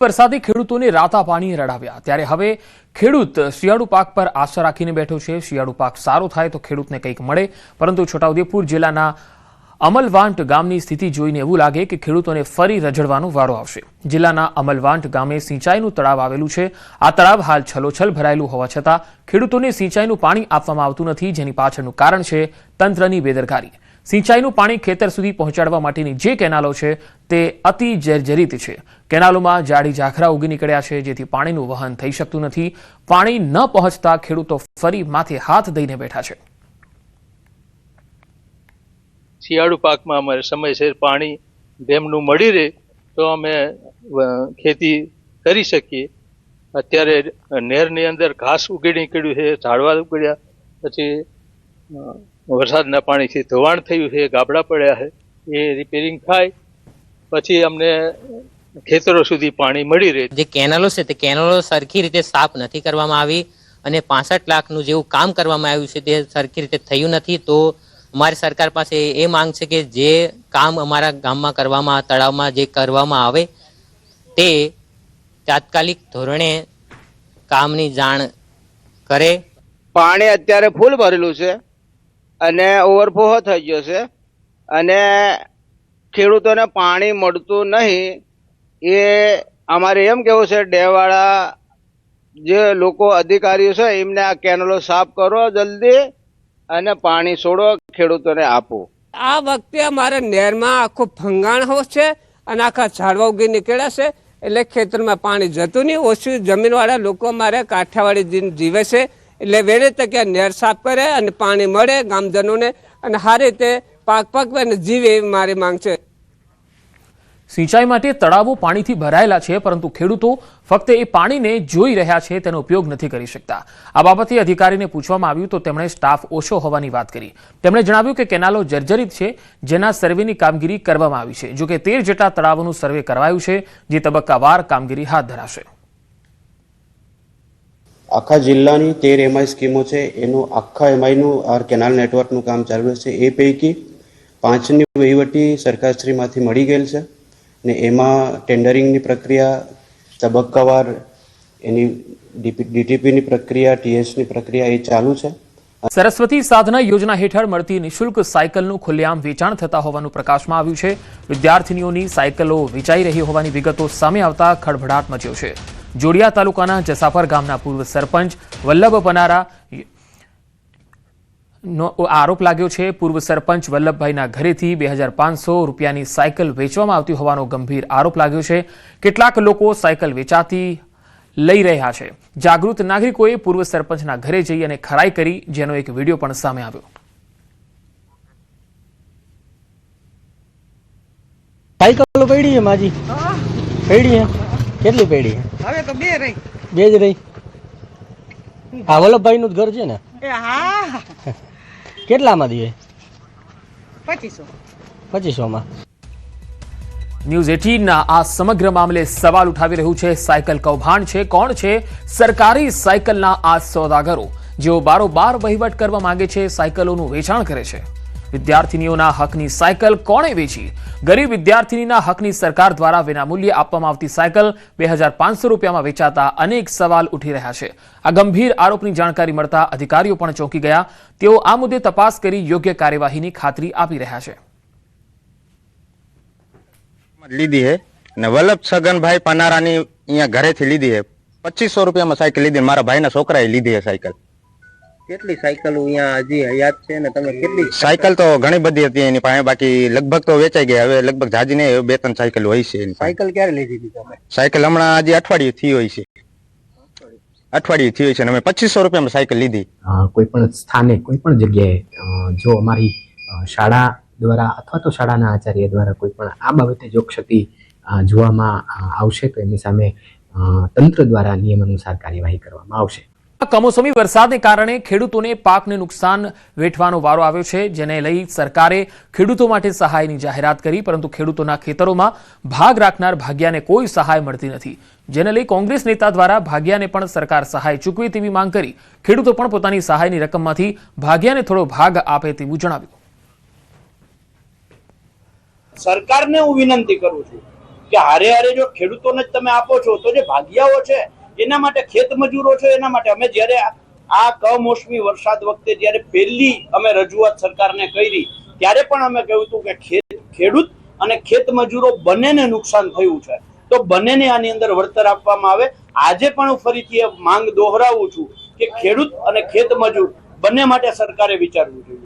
વરસાદે ખેડૂતોને રાતા પાણી રડાવ્યા ત્યારે હવે ખેડૂત શિયાળુ પાક પર આશા રાખીને બેઠો છે। શિયાળુ પાક સારો થાય તો ખેડૂતને કંઈક મળે, પરંતુ છોટાઉદેપુર જિલ્લાના અમલવાંટ ગામની સ્થિતિ જોઈને એવું લાગે કે ખેડૂતોને ફરી રઝળવાનો વારો આવશે। જિલ્લાના અમલવાંટ ગામે સિંચાઈનું તળાવ આવેલું છે। આ તળાવ હાલ છલોછલ ભરાયેલું હોવા છતાં ખેડૂતોને સિંચાઈનું પાણી આપવામાં આવતું નથી, જેની પાછળનું કારણ છે તંત્રની બેદરકારી। સિંચાઈનું પાણી ખેતર સુધી પહોંચાડવા માટેની જે કેનાલો છે તે અતિ જર્જરિત છે। કેનાલોમાં જાડી ઝાખરા ઉગી નીકળ્યા છે, જેથી પાણીનું વહન થઈ શકતું નથી। પાણી ન પહોંચતા ખેડૂતો ફરી માથે હાથ દઈને બેઠા છે। શિયાળુ પાકમાં અમારે સમયસર પાણી ડેમનું મળી રહે તો અમે ખેતી કરી શકીએ। અત્યારે નહેરની અંદર ઘાસ ઉગી નીકળ્યું છે, ઝાડવા ઉગડ્યા, પછી વરસાદના પાણીથી ધોવાણ થયું છે, ગાબડા પડ્યા છે, એ રિપેરિંગ થાય પછી અમને ખેતરો સુધી પાણી મળી રહે। જે કેનાલો છે તે કેનાલો સરખી રીતે સાફ નથી કરવામાં આવી અને 65 લાખનું જેવું કામ કરવામાં આવ્યું છે તે સરખી રીતે થયું નથી। તો અમારી સરકાર પાસે એ માંગ છે કે જે કામ અમારા ગામમાં કરવામાં, તળાવમાં જે કરવામાં આવે તે તાત્કાલિક ધોરણે કામની જાણ કરે। પાણી અત્યારે ફૂલ ભરેલું છે અને ઓવરફ્લો થઈ ગયો છે અને ખેડૂતોને પાણી મળતું નહીં। એ અમારે એમ કેવું છે, ડેમવાળા જે લોકો અધિકારીઓ છે એમને આ કેનલો સાફ કરો જલ્દી અને પાણી છોડો, ખેડૂતોને આપો। આ વખતે અમારે નહેરમાં આખો ભંગાણ છે અને આખા ઝાડવા ઉગી નીકળ્યા છે, એટલે ખેતરમાં પાણી જતું નહીં। ઓછી જમીનવાળા લોકો અમારે કાંઠિયાવાડી જીવે છે, એટલે વેળે તકે નહેર સાફ કરે અને પાણી મળે ગામજનોને અને સારી રીતે પાક પકવે અને જીવે એવી મારી માંગ છે। સિંચાઈ માટે તળાવો પાણીથી ભરાયેલા છે, પરંતુ ખેડૂતો ફક્ત એ પાણીને જોઈ રહ્યા છે, તેનો ઉપયોગ નથી કરી શકતા। આ બાબતે અધિકારીને પૂછવામાં આવ્યું તો તેમણે સ્ટાફ ઓછો હોવાની વાત કરી। તેમણે જણાવ્યું કે કેનાલો જર્જરિત છે, જેના સર્વેની કામગીરી કરવામાં આવી છે। જોકે 13 જેટલા તળાવોનું સર્વે કરાયું છે, જે તબક્કાવાર કામગીરી હાથ ધરાશે। આખા જિલ્લાની 13 એમઆઈ સ્કીમો છે, એનું આખા એમઆઈનું આ કેનાલ નેટવર્કનું કામ ચાલુ છે। એ પૈકી 5ની વહીવટી સરકારશ્રીમાંથી મળી ગયેલ છે ને એમાં ટેન્ડરિંગની પ્રક્રિયા તબક્કાવાર, એની ડીટીપીની પ્રક્રિયા, ટીએસની પ્રક્રિયા એ ચાલુ છે। સરસ્વતી સાધના યોજના હેઠળ મળતી નિઃશુલ્ક સાયકલનું ખુલ્લેઆમ વેચાણ થતા હોવાનું પ્રકાશમાં આવ્યું છે। વિદ્યાર્થીનીઓની સાયકલો વેચાઈ રહી હોવાની વિગતો સામે આવતા ખળભળાટ મચ્યો છે। જોડિયા તાલુકાના જસાપર ગામના પૂર્વ સરપંચ વલ્લભ પનારા નો આરોપ લાગ્યો છે। પૂર્વ સરપંચ વલ્લભભાઈના ઘરેથી 2500 રૂપિયાની સાયકલ વેચવામાં આવતી હોવાનો ગંભીર આરોપ લાગ્યો છે। કેટલાક લોકો સાયકલ વેચાતી લઈ રહ્યા છે। જાગૃત નાગરિકોએ પૂર્વ સરપંચના ઘરે જઈ અને ખરાઈ કરી, જેનો એક વિડીયો પણ સામે આવ્યો। સાયકલ પડી છે માજી, પડી છે કેટલી પડી છે? હવે તો બે જ રહી। આ વલ્લભભાઈ નું ઘર છે ને? હા। કેટલામાં દે? 2500 માં। ન્યૂઝ 18ના આ સમગ્ર મામલે સવાલ ઉઠાવી રહ્યું છે સાયકલ કૌભાંડ છે। કોણ છે સરકારી સાયકલના આ સોદાગરો, જેઓ બારોબાર વહીવટ કરવા માંગે છે, સાયકલોનું વેચાણ કરે છે? વિદ્યાર્થીનીઓના હકની સાયકલ કોણે વેચી? ગરીબ વિદ્યાર્થીનીના હકની સરકાર દ્વારા વિનામૂલ્યે આપવામાં આવતી સાયકલ 2500 રૂપિયામાં વેચાતા અનેક સવાલ ઉઠી રહ્યા છે। આ ગંભીર આરોપની જાણકારી મળતા અધિકારીઓ પણ ચોંકી ગયા। તેઓ આ મુદ્દે તપાસ કરી યોગ્ય કાર્યવાહીની ખાતરી આપી રહ્યા છે। લીધી હે ને વલ્લભ છગનભાઈ પનારાની અહીંયા ઘરેથી લીધી હે। 2500 રૂપિયામાં સાયકલ લીધી। મારા ભાઈના છોકરાએ લીધી હે સાયકલ। કેટલી સાયકલ અહીંયા હજી હયાત છે ને તમે કેટલી? સાયકલ તો ઘણી બધી હતી એની પાસે, બાકી લગભગ તો વેચાઈ ગઈ। હવે લગભગ જાજી ને 2-3 સાયકલ હોય છે। સાયકલ ક્યારે લીધી હતી તમે? સાયકલ હમણાં હજી અઠવાડિયું થી હોય છે અને અમે 2500 રૂપિયામાં સાયકલ લીધી। કોઈ પણ સ્થાને, કોઈ પણ જગ્યાએ જો અમારી શાળા દ્વારા અથવા તો શાળાના આચાર્ય દ્વારા કોઈ પણ આ બાબતે જો ક્ષતિ જોવામાં આવશે તો એમની સામે તંત્ર દ્વારા નિયમ અનુસાર કાર્યવાહી કરવામાં આવશે। કમોસમી વરસાદને કારણે ખેડૂતોને પાકને નુકસાન વેઠવાનો વારો આવ્યો છે, જેને લઈ સરકારે ખેડૂતો માટે સહાયની જાહેરાત કરી, પરંતુ ખેડૂતોના ખેતરોમાં ભાગ રાખનાર ભાગિયાને કોઈ સહાય મળતી નથી, જેને લઈ કોંગ્રેસ નેતા દ્વારા ભાગિયાને પણ સરકાર સહાય ચૂકવે તેવી માંગ કરી ખેડૂતો પણ પોતાની સહાયની રકમમાંથી ભાગિયાને થોડો ભાગ આપે તેવું જણાવ્યું। સરકારને હું વિનંતી કરું છું કે હારે હારે જો ખેડૂતોને જ તમે આપો છો તો જે ભાગિયાઓ છે એના માટે, ખેત મજૂરો છે એના માટે, અમે જ્યારે આ કમોસમી વરસાદ વખતે જ્યારે પહેલી અમે રજૂઆત સરકારને કરી ત્યારે પણ અમે કહ્યું હતું કે ખેડૂત અને ખેત મજૂરો બંનેને નુકસાન થયું છે, તો બંનેને આની અંદર વળતર આપવામાં આવે. આજે પણ હું ફરીથી માંગ દોહરાવું છું કે ખેડૂત અને ખેત મજૂર બંને માટે સરકારે વિચારવું જોઈએ.